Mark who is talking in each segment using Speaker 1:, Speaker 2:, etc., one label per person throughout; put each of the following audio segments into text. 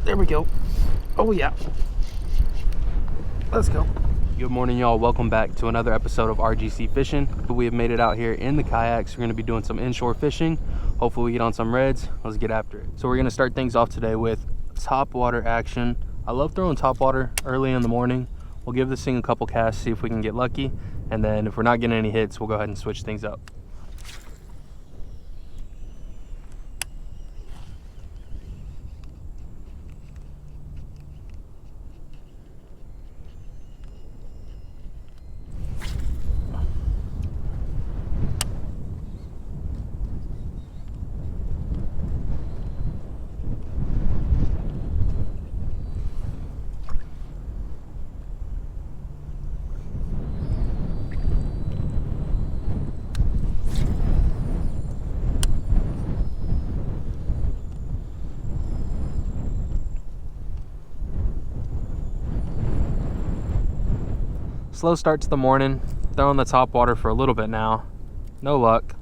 Speaker 1: There we go. Oh yeah. Let's go. Good morning, y'all. Welcome back to another episode of RGC Fishing. We have made it out here in the kayaks. We're going to be doing some inshore fishing. Hopefully we get on some reds. Let's get after it. So we're going to start things off today with top water action. I love throwing top water early in the morning. We'll give this thing a couple casts, see if we can get lucky. And then if we're not getting any hits, we'll go ahead and switch things up. Slow start to the morning, throwing the top water for a little bit now. No luck.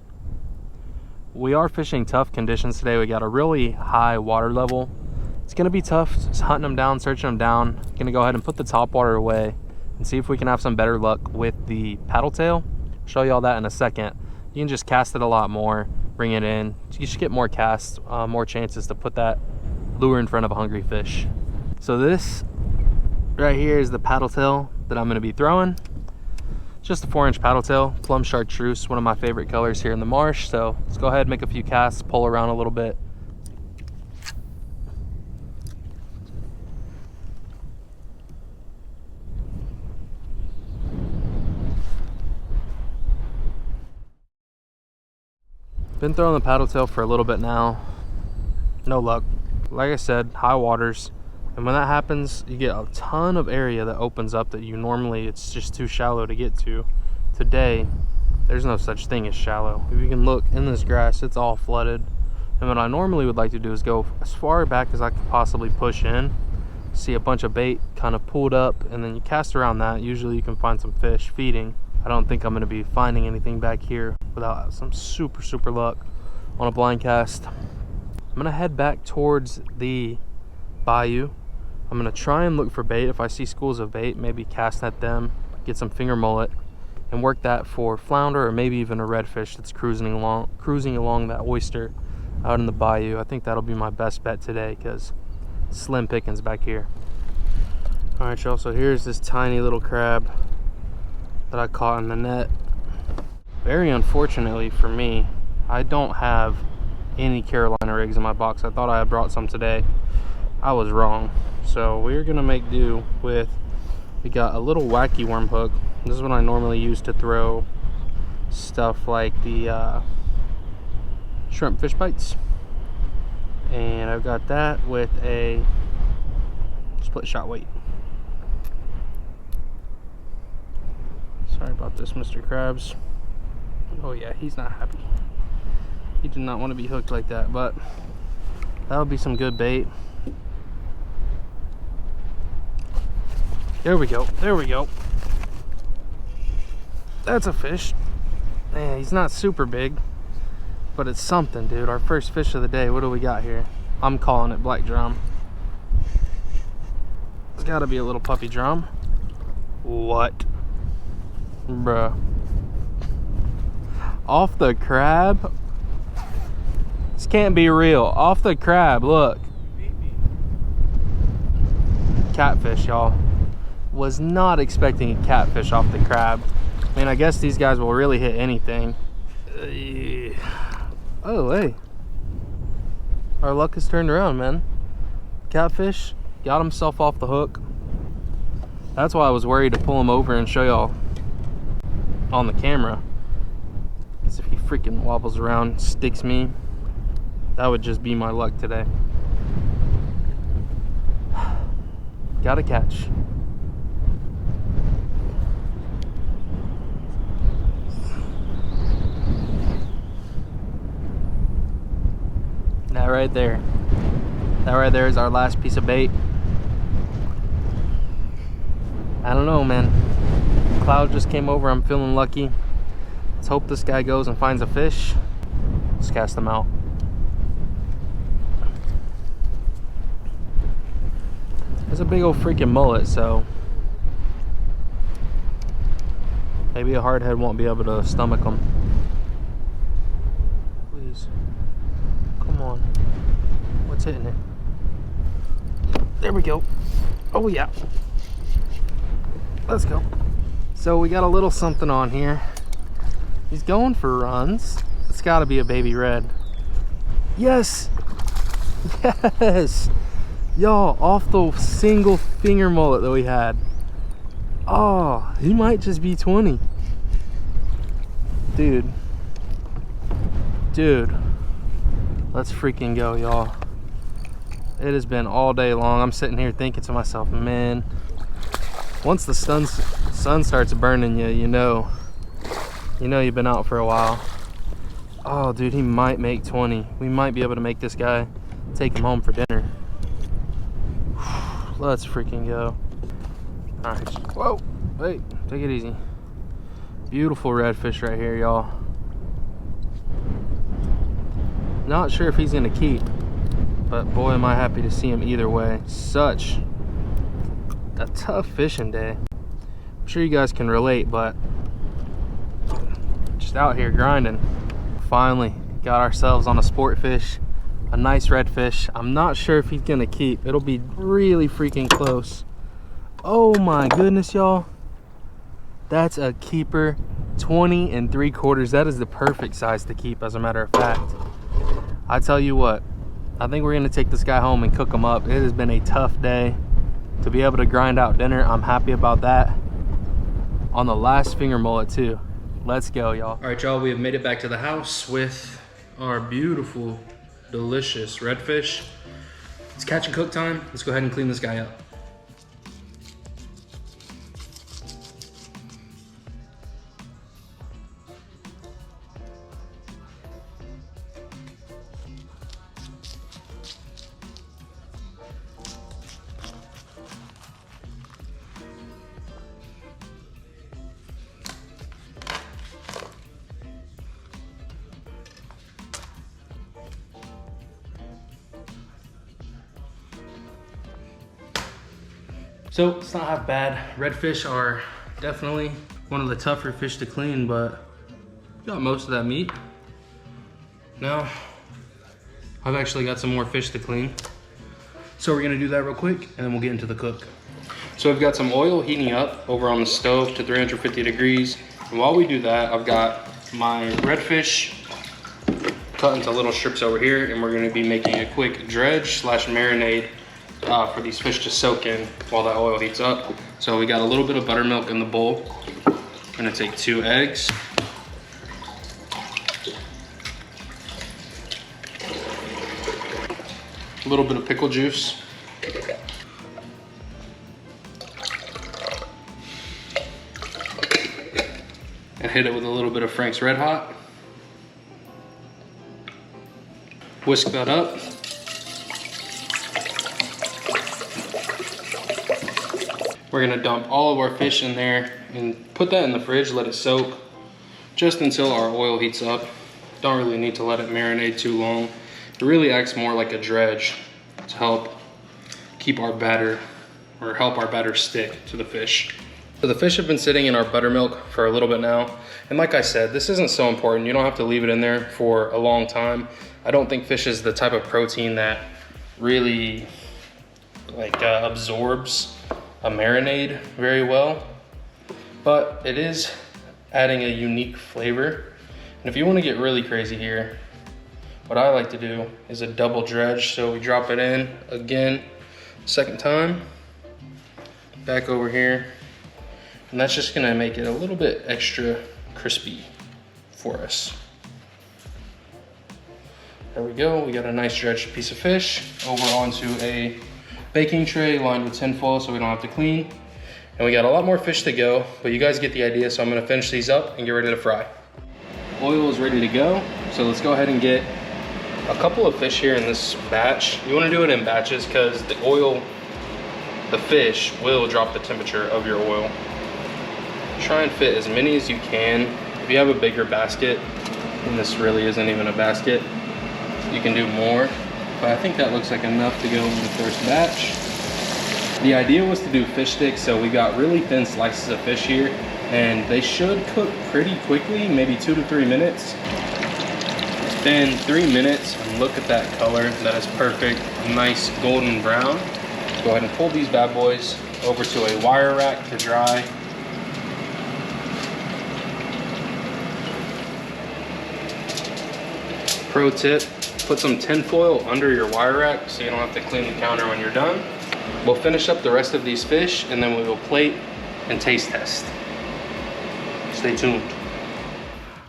Speaker 1: We are fishing tough conditions today. We got a really high water level. It's gonna be tough just hunting them down, searching them down. Gonna go ahead and put the top water away and see if we can have some better luck with the paddle tail. Show you all that in a second. You can just cast it a lot more, bring it in. You should get more casts, more chances to put that lure in front of a hungry fish. So this right here is the paddle tail that I'm going to be throwing. Just a 4-inch paddle tail, plum chartreuse, one of my favorite colors here in the marsh. So let's go ahead and make a few casts, pull around a little bit. Been throwing the paddle tail for a little bit now. No luck. Like I said, high waters. And when that happens, you get a ton of area that opens up that you normally, it's just too shallow to get to. Today, there's no such thing as shallow. If you can look in this grass, it's all flooded. And what I normally would like to do is go as far back as I could possibly push in, see a bunch of bait kind of pulled up, and then you cast around that. Usually you can find some fish feeding. I don't think I'm gonna be finding anything back here without some super luck on a blind cast. I'm gonna head back towards the bayou. I'm gonna try and look for bait. If I see schools of bait, maybe cast at them, get some finger mullet, and work that for flounder or maybe even a redfish that's cruising along that oyster out in the bayou. I think that'll be my best bet today because slim pickings back here. All right, y'all. So here's this tiny little crab that I caught in the net. Very unfortunately for me, I don't have any Carolina rigs in my box. I thought I had brought some today. I was wrong. So we're gonna make do with, we got a little wacky worm hook. This is what I normally use to throw stuff like the shrimp fish bites. And I've got that with a split shot weight. Sorry about this, Mr. Krabs. Oh yeah, he's not happy. He did not want to be hooked like that, but that would be some good bait. There we go. There we go. That's a fish. Man, he's not super big, but it's something, dude. Our first fish of the day. What do we got here? I'm calling it black drum. It's got to be a little puppy drum. What? Bruh. Off the crab? This can't be real. Off the crab, look. Catfish, y'all. Was not expecting a catfish off the crab. I mean, I guess these guys will really hit anything. Oh, hey. Our luck has turned around, man. Catfish got himself off the hook. That's why I was worried to pull him over and show y'all on the camera. Because if he freaking wobbles around, sticks me, that would just be my luck today. Gotta catch. That right there is our last piece of bait. I don't know, man. Cloud just came over. I'm feeling lucky. Let's hope this guy goes and finds a fish. Let's cast him out. It's a big old freaking mullet, so maybe a hardhead won't be able to stomach them. Please. Come on. What's hitting it? There we go. Oh yeah. Let's go. So we got a little something on here. He's going for runs. It's got to be a baby red. Yes. Yes. Y'all, off the single finger mullet that we had. Oh, he might just be 20. Dude. Let's freaking go, y'all. It has been all day long. I'm sitting here thinking to myself, man, once the sun starts burning you, you know you've been out for a while. Oh, dude, he might make 20. We might be able to make this guy take him home for dinner. Let's freaking go. All right. Whoa, wait, take it easy. Beautiful redfish right here, y'all. Not sure if he's gonna keep, but boy, am I happy to see him either way. Such a tough fishing day. I'm sure you guys can relate, but just out here grinding. Finally got ourselves on a sport fish, a nice redfish. I'm not sure if he's gonna keep. It'll be really freaking close. Oh my goodness, y'all. That's a keeper, 20 3/4. That is the perfect size to keep, as a matter of fact. I tell you what, I think we're gonna take this guy home and cook him up. It has been a tough day. To be able to grind out dinner, I'm happy about that. On the last finger mullet too. Let's go, y'all. All right, y'all, we have made it back to the house with our beautiful, delicious redfish. It's catch and cook time. Let's go ahead and clean this guy up. So it's not half bad. Redfish are definitely one of the tougher fish to clean, but got most of that meat. Now, I've actually got some more fish to clean. So we're gonna do that real quick and then we'll get into the cook. So I've got some oil heating up over on the stove to 350 degrees. And while we do that, I've got my redfish cut into little strips over here, and we're gonna be making a quick dredge / marinade for these fish to soak in while that oil heats up. So we got a little bit of buttermilk in the bowl. I'm gonna take 2 eggs. A little bit of pickle juice. And hit it with a little bit of Frank's Red Hot. Whisk that up. We're gonna dump all of our fish in there and put that in the fridge, let it soak just until our oil heats up. Don't really need to let it marinate too long. It really acts more like a dredge to help keep our batter, or help our batter stick to the fish. So the fish have been sitting in our buttermilk for a little bit now. And like I said, this isn't so important. You don't have to leave it in there for a long time. I don't think fish is the type of protein that really absorbs a marinade very well, but it is adding a unique flavor. And if you want to get really crazy here, what I like to do is a double dredge. So we drop it in again, second time, back over here, and that's just gonna make it a little bit extra crispy for us. There we go, we got a nice dredged piece of fish over onto a baking tray lined with tin foil so we don't have to clean. And we got a lot more fish to go, but you guys get the idea, so I'm gonna finish these up and get ready to fry. Oil is ready to go, so let's go ahead and get a couple of fish here in this batch. You wanna do it in batches because the fish will drop the temperature of your oil. Try and fit as many as you can. If you have a bigger basket, and this really isn't even a basket, you can do more. But I think that looks like enough to go in the first batch. The idea was to do fish sticks, so we got really thin slices of fish here, and they should cook pretty quickly, maybe 2 to 3 minutes. It's been 3 minutes, and look at that color. That is perfect, nice golden brown. Go ahead and pull these bad boys over to a wire rack to dry. Pro tip, put some tin foil under your wire rack so you don't have to clean the counter when you're done. We'll finish up the rest of these fish and then we will plate and taste test. Stay tuned.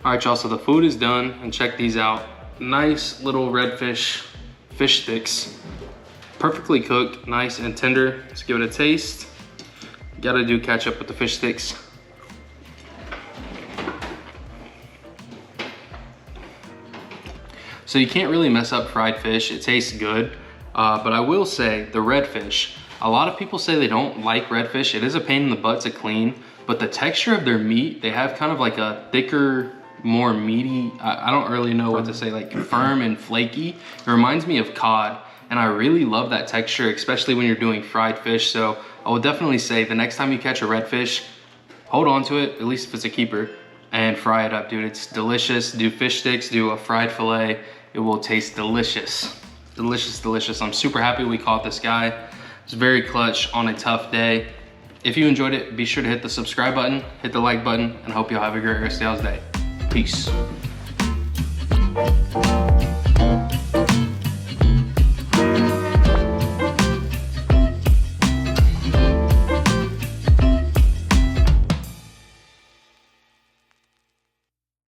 Speaker 1: All right, y'all, so the food is done, and check these out. Nice little redfish fish sticks. Perfectly cooked, nice and tender. Let's give it a taste. Gotta do ketchup with the fish sticks. So you can't really mess up fried fish. It tastes good, but I will say the redfish, a lot of people say they don't like redfish. It is a pain in the butt to clean, but the texture of their meat, they have kind of like a thicker, more meaty, I don't really know what to say, like firm and flaky. It reminds me of cod, and I really love that texture, especially when you're doing fried fish. So I would definitely say the next time you catch a redfish, hold on to it, at least if it's a keeper, and fry it up, dude. It's delicious. Do fish sticks, do a fried fillet. It will taste delicious. Delicious, delicious. I'm super happy we caught this guy. It's very clutch on a tough day. If you enjoyed it, be sure to hit the subscribe button, hit the like button, and I hope y'all have a great rest of y'all's day. Peace.